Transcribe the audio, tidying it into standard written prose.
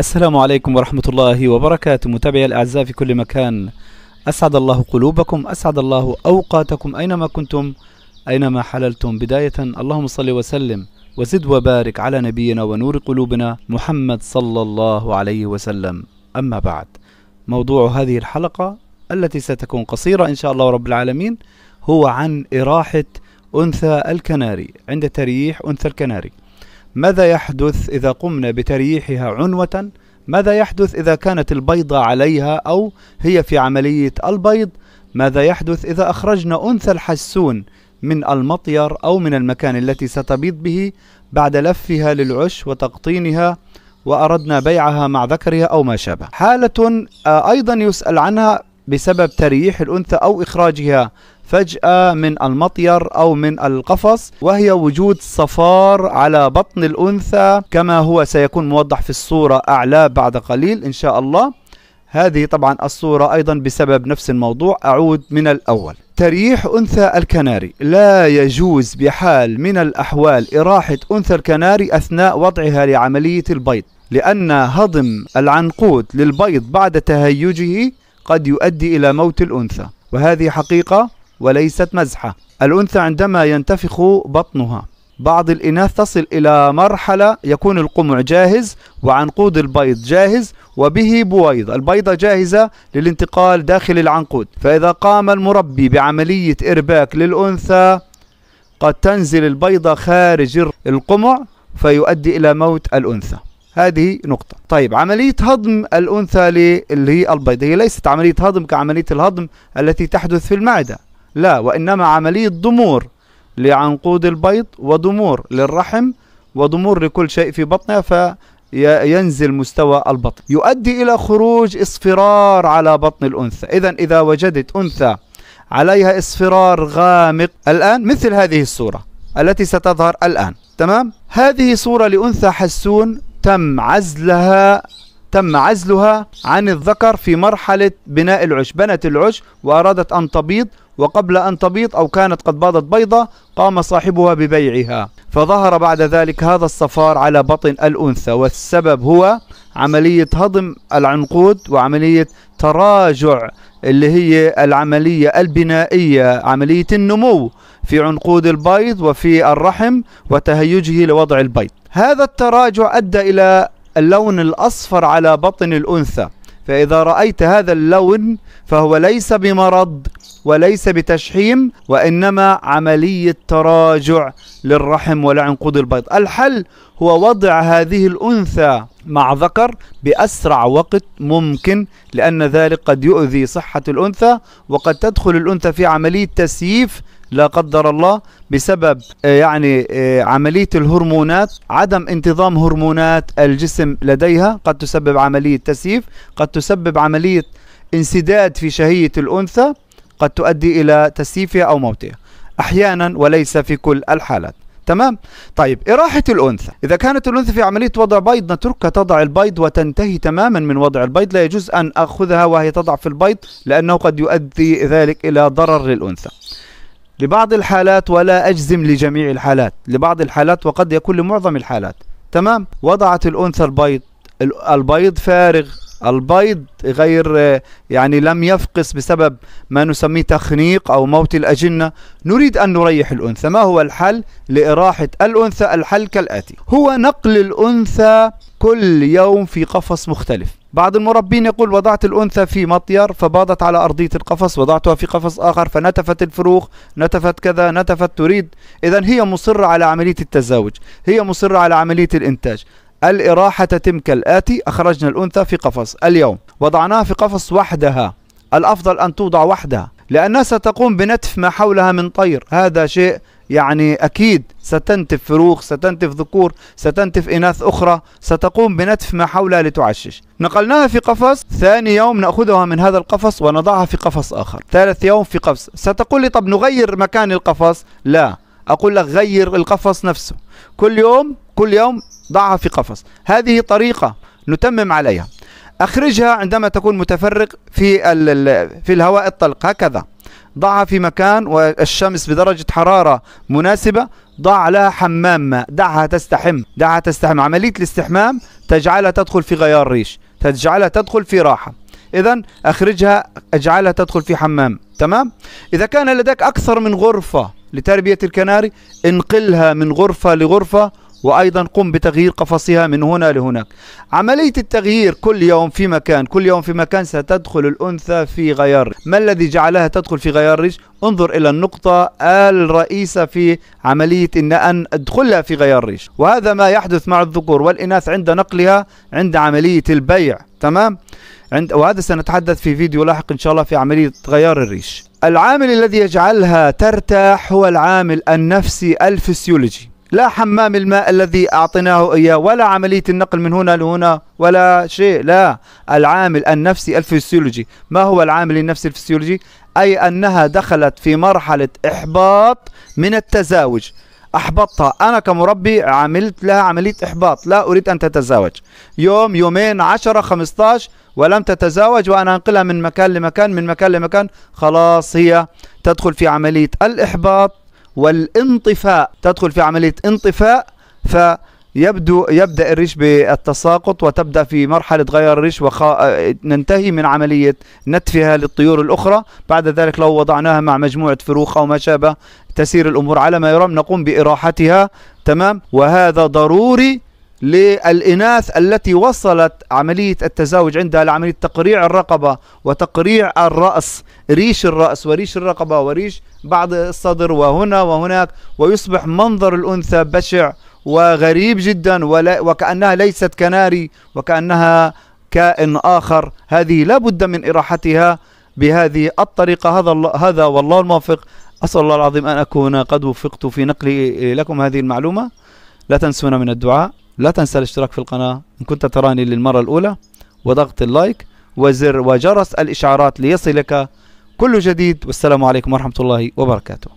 السلام عليكم ورحمة الله وبركاته. متابعي الأعزاء في كل مكان، أسعد الله قلوبكم، أسعد الله أوقاتكم أينما كنتم، أينما حللتم. بداية اللهم صل وسلم وزد وبارك على نبينا ونور قلوبنا محمد صلى الله عليه وسلم. أما بعد، موضوع هذه الحلقة التي ستكون قصيرة إن شاء الله رب العالمين هو عن إراحة أنثى الكناري عند ترييح أنثى الكناري. ماذا يحدث إذا قمنا بترييحها عنوة؟ ماذا يحدث إذا كانت البيضة عليها أو هي في عملية البيض؟ ماذا يحدث إذا أخرجنا أنثى الحسون من المطير أو من المكان التي ستبيض به بعد لفها للعش وتقطينها وأردنا بيعها مع ذكرها أو ما شابه؟ حالة أيضا يسأل عنها بسبب ترييح الأنثى أو إخراجها فجأة من المطير أو من القفص، وهي وجود صفار على بطن الأنثى كما هو سيكون موضح في الصورة أعلى بعد قليل إن شاء الله. هذه طبعا الصورة أيضا بسبب نفس الموضوع. أعود من الأول. ترييح أنثى الكناري لا يجوز بحال من الأحوال إراحة أنثى الكناري أثناء وضعها لعملية البيض، لأن هضم العنقود للبيض بعد تهيجه قد يؤدي إلى موت الأنثى، وهذه حقيقة وليست مزحة. الأنثى عندما ينتفخ بطنها، بعض الإناث تصل إلى مرحلة يكون القمع جاهز وعنقود البيض جاهز وبه بويض، البيضة جاهزة للانتقال داخل العنقود، فإذا قام المربي بعملية إرباك للأنثى قد تنزل البيضة خارج القمع فيؤدي إلى موت الأنثى. هذه نقطة. طيب، عملية هضم الأنثى اللي هي البيض هي ليست عملية هضم كعملية الهضم التي تحدث في المعدة، لا، وإنما عملية ضمور لعنقود البيض وضمور للرحم وضمور لكل شيء في بطنها، فينزل مستوى البطن يؤدي إلى خروج اصفرار على بطن الأنثى. إذا وجدت أنثى عليها اصفرار غامق الآن مثل هذه الصورة التي ستظهر الآن، تمام؟ هذه صورة لأنثى حسون تم عزلها عن الذكر في مرحلة بناء العش، بنت العش وأرادت أن تبيض، وقبل أن تبيض أو كانت قد باضت بيضة قام صاحبها ببيعها، فظهر بعد ذلك هذا الصفار على بطن الأنثى، والسبب هو عملية هضم العنقود وعملية تراجع اللي هي العملية البنائية، عملية النمو في عنقود البيض وفي الرحم وتهيجه لوضع البيض. هذا التراجع أدى إلى اللون الأصفر على بطن الأنثى، فإذا رأيت هذا اللون فهو ليس بمرض وليس بتشحيم، وإنما عملية تراجع للرحم ولعنقود البيض. الحل هو وضع هذه الأنثى مع ذكر بأسرع وقت ممكن، لأن ذلك قد يؤذي صحة الأنثى، وقد تدخل الأنثى في عملية تسييف لا قدر الله بسبب عملية الهرمونات، عدم انتظام هرمونات الجسم لديها قد تسبب عملية تسييف، قد تسبب عملية انسداد في شهية الأنثى قد تؤدي إلى تسييفها أو موتها أحيانا وليس في كل الحالات، تمام؟ طيب، إراحة الأنثى. إذا كانت الأنثى في عملية وضع بيض نتركها تضع البيض وتنتهي تماما من وضع البيض، لا يجوز أن أخذها وهي تضع في البيض لأنه قد يؤدي ذلك إلى ضرر للأنثى. لبعض الحالات، ولا أجزم لجميع الحالات، لبعض الحالات وقد يكون لمعظم الحالات، تمام؟ وضعت الأنثى البيض فارغ، البيض غير لم يفقس بسبب ما نسميه تخنيق أو موت الأجنة، نريد أن نريح الأنثى. ما هو الحل لإراحة الأنثى؟ الحل كالآتي: هو نقل الأنثى كل يوم في قفص مختلف. بعض المربين يقول وضعت الأنثى في مطير فباضت على أرضية القفص، وضعتها في قفص آخر فنتفت الفروخ، نتفت كذا، نتفت تريد. إذن هي مصرة على عملية التزاوج، هي مصرة على عملية الإنتاج. الإراحة تتم كالآتي: أخرجنا الأنثى في قفص اليوم، وضعناها في قفص وحدها، الأفضل أن توضع وحدها لأنها ستقوم بنتف ما حولها من طير، هذا شيء أكيد، ستنتف فروخ، ستنتف ذكور، ستنتف إناث أخرى، ستقوم بنتف ما حولها لتعشش. نقلناها في قفص، ثاني يوم نأخذها من هذا القفص ونضعها في قفص آخر، ثالث يوم في قفص. ستقول لي طب نغير مكان القفص؟ لا، أقول لك غير القفص نفسه، كل يوم ضعها في قفص. هذه طريقة نتمم عليها. أخرجها عندما تكون متفرق في الهواء الطلق، هكذا ضعها في مكان والشمس بدرجة حرارة مناسبة، ضع لها حمام ماء، دعها تستحم. عملية الاستحمام تجعلها تدخل في غيار ريش، تجعلها تدخل في راحة. إذن أخرجها، اجعلها تدخل في حمام. تمام. إذا كان لديك أكثر من غرفة لتربية الكناري، انقلها من غرفة لغرفة، وأيضا قم بتغيير قفصها من هنا لهناك. عملية التغيير كل يوم في مكان، كل يوم في مكان، ستدخل الأنثى في غيار. ما الذي جعلها تدخل في غيار ريش؟ انظر إلى النقطة الرئيسة في عملية أن أدخلها في غيار ريش، وهذا ما يحدث مع الذكور والإناث عند نقلها عند عملية البيع. تمام. وهذا سنتحدث في فيديو لاحق إن شاء الله في عملية غيار الريش. العامل الذي يجعلها ترتاح هو العامل النفسي الفسيولوجي، لا حمام الماء الذي أعطيناه إياه، ولا عملية النقل من هنا لهنا، ولا شيء. لا، العامل النفسي الفسيولوجي. ما هو العامل النفسي الفسيولوجي؟ أي أنها دخلت في مرحلة إحباط من التزاوج. أحبطتها أنا كمربي، عملت لها عملية إحباط، لا أريد أن تتزاوج. يوم، يومين، 10، 15 ولم تتزاوج، وأنا أنقلها من مكان لمكان، من مكان لمكان، خلاص هي تدخل في عملية الإحباط والانطفاء، تدخل في عملية انطفاء، يبدأ الريش بالتساقط، وتبدأ في مرحلة غيار الريش، ننتهي من عملية نتفها للطيور الأخرى. بعد ذلك لو وضعناها مع مجموعة فروخ أو ما شابه تسير الأمور على ما يرام، نقوم بإراحتها. تمام. وهذا ضروري للإناث التي وصلت عملية التزاوج عندها لعملية تقريع الرقبة وتقريع الرأس، ريش الرأس وريش الرقبة وريش بعض الصدر وهنا وهناك، ويصبح منظر الأنثى بشع وغريب جدا، وكأنها ليست كناري، وكأنها كائن آخر. هذه لا بد من إراحتها بهذه الطريقة. هذا والله الموفق. أسأل الله العظيم أن أكون قد وفقت في نقل لكم هذه المعلومة. لا تنسونا من الدعاء، لا تنسى الاشتراك في القناة إن كنت تراني للمرة الأولى، وضغط اللايك وزر وجرس الإشعارات ليصلك كل جديد. والسلام عليكم ورحمة الله وبركاته.